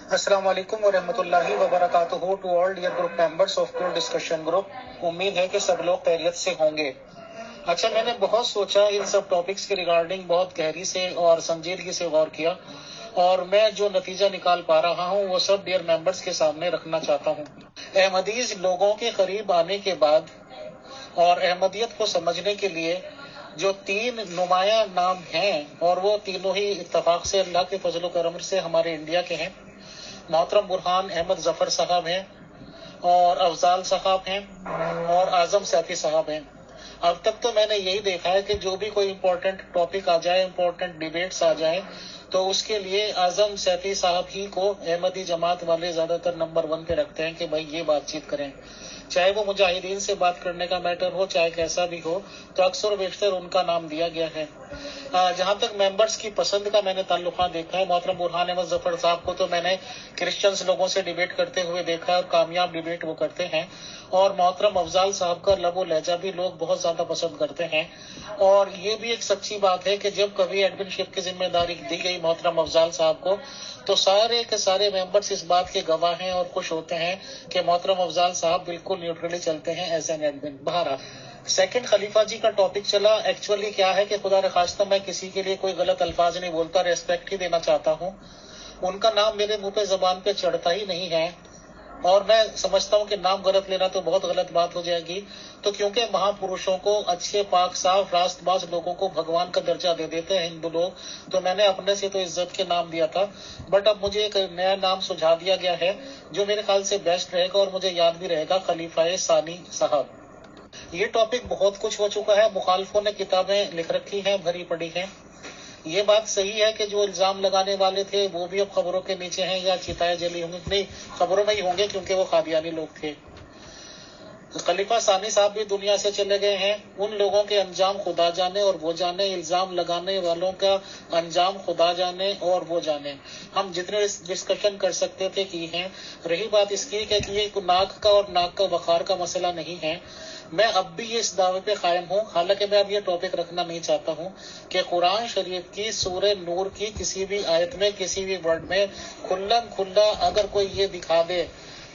السلام علیکم ورحمۃ اللہ وبرکاتہ to all dear group members of pure discussion group. امید ہے کہ سب لوگ خیریت سے ہوں گے. اچھا، میں نے بہت سوچا ان سب ٹاپکس کے ریگارڈنگ، بہت گہری سے اور سنجیدگی سے غور کیا، اور میں جو نتیجہ نکال پا رہا ہوں وہ سب ڈیئر ممبرس کے سامنے رکھنا چاہتا ہوں. احمدیز لوگوں کے قریب آنے کے بعد اور احمدیت کو سمجھنے کے لیے جو تین نمایاں نام ہیں، اور وہ تینوں ہی اتفاق سے اللہ کے فضل و کرم سے ہمارے انڈیا کے ہیں. محترم برہان احمد ظفر صاحب ہیں، اور افضال صاحب ہیں، اور اعظم سیفی صاحب ہیں. اب تک تو میں نے یہی دیکھا ہے کہ جو بھی کوئی امپورٹنٹ ٹاپک آ جائے، امپورٹنٹ ڈیبیٹس آ جائیں، تو اس کے لیے اعظم سیفی صاحب ہی کو احمدی جماعت والے زیادہ تر نمبر 1 پہ رکھتے ہیں کہ بھائی یہ بات چیت کریں. چاہے وہ مجاہدین سے بات کرنے کا میٹر ہو، چاہے کیسا بھی ہو، تو اکثر و بیشتر ان کا نام دیا گیا ہے. جہاں تک ممبرس کی پسند کا میں نے تعلقات دیکھا ہے، محترم برہان احمد ظفر صاحب کو تو میں نے کرسچنز لوگوں سے ڈیبیٹ کرتے ہوئے دیکھا ہے، اور کامیاب ڈیبیٹ وہ کرتے ہیں. اور محترم افضال صاحب کا لب و لہجہ بھی لوگ بہت زیادہ پسند کرتے ہیں. اور یہ بھی ایک سچی بات ہے کہ جب کبھی ایڈمن شپ کی ذمہ داری دی گئی محترم افضال صاحب کو، تو سارے کے سارے ممبرس اس بات کے گواہ ہیں اور خوش ہوتے ہیں کہ محترم افضال صاحب بالکل نیوٹرلی چلتے ہیں ایز این ایڈمن. بہرحال سیکنڈ خلیفہ جی کا ٹاپک چلا. ایکچولی کیا ہے کہ خدا نخواستہ میں کسی کے لیے کوئی غلط الفاظ نہیں بولتا، ریسپیکٹ ہی دینا چاہتا ہوں. ان کا نام میرے منہ پہ زبان پہ چڑھتا ہی نہیں ہے، اور میں سمجھتا ہوں کہ نام غلط لینا تو بہت غلط بات ہو جائے گی. تو کیونکہ مہا پروشوں کو، اچھے پاک صاف راست باز لوگوں کو بھگوان کا درجہ دے دیتے ہیں ہندو لوگ، تو میں نے اپنے سے تو عزت کے نام دیا تھا. بٹ اب مجھے ایک نیا نام سجھا دیا گیا ہے جو میرے خیال سے بیسٹ رہے گا اور مجھے یاد بھی رہے گا، خلیفہ ثانی صاحب. یہ ٹاپک بہت کچھ ہو چکا ہے، مخالفوں نے کتابیں لکھ رکھی ہیں، بھری پڑی ہیں. یہ بات صحیح ہے کہ جو الزام لگانے والے تھے وہ بھی اب خبروں کے نیچے ہیں یا چتائیں جلی ہوں گی، نہیں خبروں میں ہی ہوں گے کیونکہ وہ قادیانی لوگ تھے. خلیفہ ثانی صاحب بھی دنیا سے چلے گئے ہیں. ان لوگوں کے انجام خدا جانے اور وہ جانے، الزام لگانے والوں کا انجام خدا جانے اور وہ جانے. ہم جتنے ڈسکشن کر سکتے تھے کی ہیں. رہی بات اس کی کہ یہ ناک کا اور ناک کا بخار کا مسئلہ نہیں ہے. میں اب بھی اس دعوے پہ قائم ہوں، حالانکہ میں اب یہ ٹاپک رکھنا نہیں چاہتا ہوں، کہ قرآن شریف کی سورہ نور کی کسی بھی آیت میں، کسی بھی ورڈ میں کھلم کھلا اگر کوئی یہ دکھا دے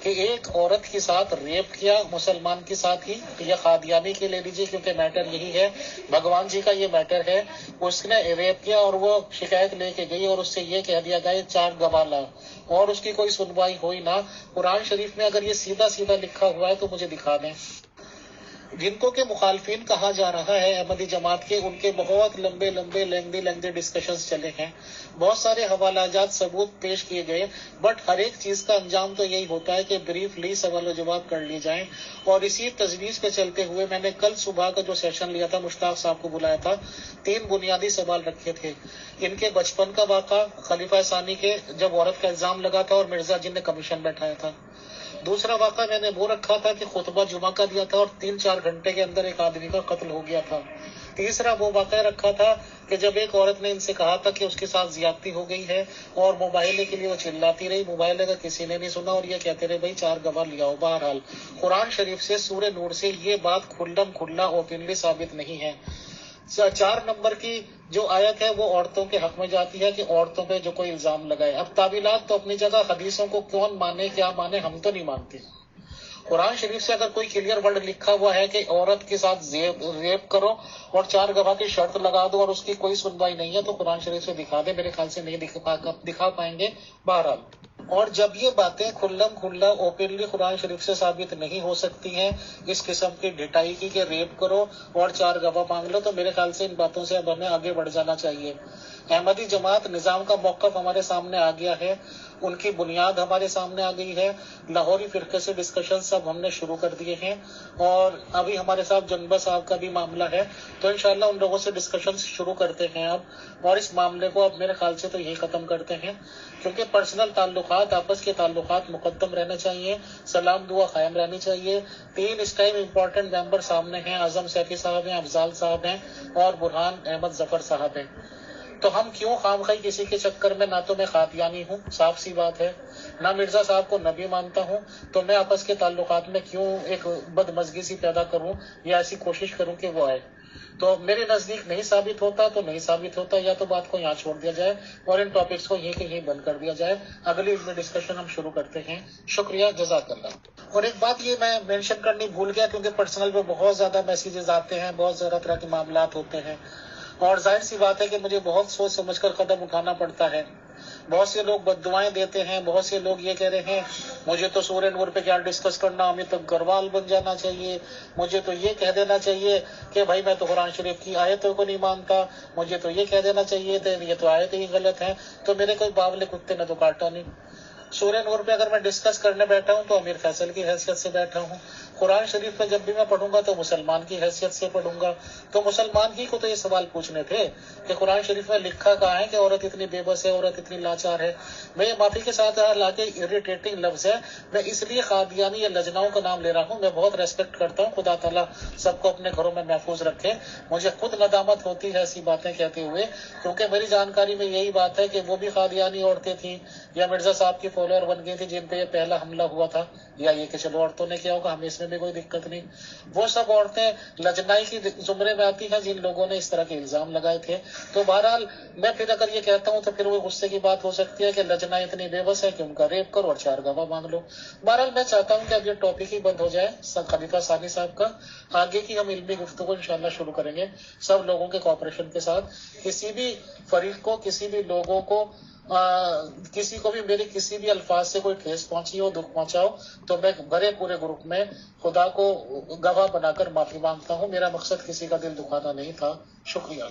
کہ ایک عورت کے ساتھ ریپ کیا، مسلمان کے ساتھ ہی، یا قادیانی کے لے لیجیے کیونکہ میٹر یہی ہے، بھگوان جی کا یہ میٹر ہے، اس نے ریپ کیا اور وہ شکایت لے کے گئی اور اس سے یہ کہہ دیا گیا 4 گواہ لا، اور اس کی کوئی سنوائی ہوئی نہ. قرآن شریف میں اگر یہ سیدھا سیدھا لکھا ہوا ہے تو مجھے دکھا دیں. جن کو کہ مخالفین کہا جا رہا ہے احمدی جماعت کے، ان کے بہت لمبے لینگدی ڈسکشنز چلے ہیں، بہت سارے حوالہ جات ثبوت پیش کیے گئے. بٹ ہر ایک چیز کا انجام تو یہی ہوتا ہے کہ بریفلی سوال و جواب کر لی جائیں. اور اسی تجویز پہ چلتے ہوئے میں نے کل صبح کا جو سیشن لیا تھا، مشتاق صاحب کو بلایا تھا، 3 بنیادی سوال رکھے تھے. ان کے بچپن کا واقعہ، خلیفہ ثانی کے جب عورت کا الزام لگا تھا اور مرزا جن نے کمیشن بیٹھایا تھا. دوسرا واقعہ میں نے وہ رکھا تھا کہ خطبہ جمعہ کا دیا تھا اور 3-4 گھنٹے کے اندر ایک آدمی کا قتل ہو گیا تھا. تیسرا وہ واقعہ رکھا تھا کہ جب ایک عورت نے ان سے کہا تھا کہ اس کے ساتھ زیادتی ہو گئی ہے، اور موبائل کے لیے وہ چلاتی رہی، موبائل کا کسی نے نہیں سنا، اور یہ کہتے رہے بھائی 4 گواہ لے آؤ. بہرحال قرآن شریف سے، سورہ نور سے یہ بات کھلم کھلا اوپنلی ثابت نہیں ہے. 4 نمبر کی جو آیت ہے وہ عورتوں کے حق میں جاتی ہے کہ عورتوں پہ جو کوئی الزام لگائے. اب تعویلات تو اپنی جگہ، حدیثوں کو کون مانے کیا مانے، ہم تو نہیں مانتے. قرآن شریف سے اگر کوئی کلیئر ورڈ لکھا ہوا ہے کہ عورت کے ساتھ ریپ کرو اور 4 گواہ کی شرط لگا دو اور اس کی کوئی سنوائی نہیں ہے، تو قرآن شریف سے دکھا دے. میرے خیال سے نہیں دکھا پائیں گے. بہرحال، اور جب یہ باتیں کھلم کھلا اوپنلی قرآن شریف سے ثابت نہیں ہو سکتی ہیں، اس قسم کی ڈھٹائی کی کہ ریپ کرو اور 4 گواہ مانگ لو، تو میرے خیال سے ان باتوں سے اب ہمیں آگے بڑھ جانا چاہیے. احمدی جماعت نظام کا موقف ہمارے سامنے آ گیا ہے، ان کی بنیاد ہمارے سامنے آ گئی ہے. لاہوری فرقے سے ڈسکشن سب ہم نے شروع کر دیے ہیں، اور ابھی ہمارے ساتھ جنبہ صاحب کا بھی معاملہ ہے، تو انشاءاللہ ان لوگوں سے ڈسکشن شروع کرتے ہیں اب. اور اس معاملے کو اب میرے خیال سے تو یہی ختم کرتے ہیں، کیونکہ پرسنل تعلقات، آپس کے تعلقات مقدم رہنے چاہیے، سلام دعا قائم رہنی چاہیے. 3 اس ٹائم امپورٹنٹ ممبر سامنے ہیں، اعظم سیفی صاحب ہیں، افضال صاحب ہیں، اور برہان احمد ظفر صاحب ہیں. تو ہم کیوں خواہ کسی کے چکر میں، نہ تو میں قادیانی ہوں، صاف سی بات ہے، نہ مرزا صاحب کو نبی مانتا ہوں، تو میں آپس کے تعلقات میں کیوں ایک بدمزگی سی پیدا کروں یا ایسی کوشش کروں کہ وہ آئے. تو میرے نزدیک نہیں ثابت ہوتا تو نہیں ثابت ہوتا، یا تو بات کو یہاں چھوڑ دیا جائے اور ان ٹاپکس کو یہ کہ یہ بند کر دیا جائے. اگلی ڈسکشن ہم شروع کرتے ہیں. شکریہ، جزاک اللہ. اور ایک بات یہ میں مینشن کرنی بھول گیا، کیونکہ پرسنل پہ بہت زیادہ میسیجز آتے ہیں، بہت زیادہ طرح کے معاملات ہوتے ہیں، اور ظاہر سی بات ہے کہ مجھے بہت سوچ سمجھ کر قدم اٹھانا پڑتا ہے. بہت سے لوگ بد دعائیں دیتے ہیں، بہت سے لوگ یہ کہہ رہے ہیں مجھے تو سورہ نور پہ کیا ڈسکس کرنا، ہمیں تو گروال بن جانا چاہیے، مجھے تو یہ کہہ دینا چاہیے کہ بھائی میں تو قرآن شریف کی آیتوں کو نہیں مانتا، مجھے تو یہ کہہ دینا چاہیے تھے یہ تو آیتیں ہی غلط ہیں. تو میرے کوئی باولے کتے نے تو کاٹا نہیں. سورہ نور پہ اگر میں ڈسکس کرنے بیٹھا ہوں تو امیر فیصل کی حیثیت سے بیٹھا ہوں. قرآن شریف پہ جب بھی میں پڑھوں گا تو مسلمان کی حیثیت سے پڑھوں گا. تو مسلمان ہی کو تو یہ سوال پوچھنے تھے کہ قرآن شریف میں لکھا کہاں ہے کہ عورت اتنی بے بس ہے، عورت اتنی لاچار ہے. میں یہ معافی کے ساتھ حالانکہ اریٹیٹنگ لفظ ہے، میں اس لیے قادیانی یا لجناؤں کا نام لے رہا ہوں. میں بہت ریسپیکٹ کرتا ہوں، خدا تعالیٰ سب کو اپنے گھروں میں محفوظ رکھے. مجھے خود ندامت ہوتی ہے ایسی باتیں کہتے ہوئے، کیونکہ میری جانکاری میں یہی بات ہے کہ وہ بھی قادیانی عورتیں تھیں یا مرزا صاحب کی فالوور بن گئی تھی جن پہ یہ پہلا حملہ ہوا تھا، یا یہ کہ چلو عورتوں نے کیا ہوگا، ہمیں اس میں بھی کوئی دقت نہیں. وہ سب عورتیں لجنائی کی زمرے میں آتی ہیں جن لوگوں نے اس طرح کے الزام لگائے تھے. تو بہرحال میں پھر اگر یہ کہتا ہوں تو پھر وہ غصے کی بات ہو سکتی ہے کہ لجنائی اتنی بے بس ہے کہ ان کا ریپ کرو اور 4 گواہ مانگ لو. بہرحال میں چاہتا ہوں کہ اب یہ ٹاپک ہی بند ہو جائے خلیفہ ثانی صاحب کا. آگے کی ہم علمی گفتگو انشاءاللہ شروع کریں گے سب لوگوں کے کوآپریشن کے ساتھ. کسی بھی فریق کو، کسی بھی لوگوں کو، کسی کو بھی میرے کسی بھی الفاظ سے کوئی ٹھیس پہنچی ہو، دکھ پہنچا ہو، تو میں بھرے پورے گروپ میں خدا کو گواہ بنا کر معافی مانگتا ہوں. میرا مقصد کسی کا دل دکھانا نہیں تھا. شکریہ.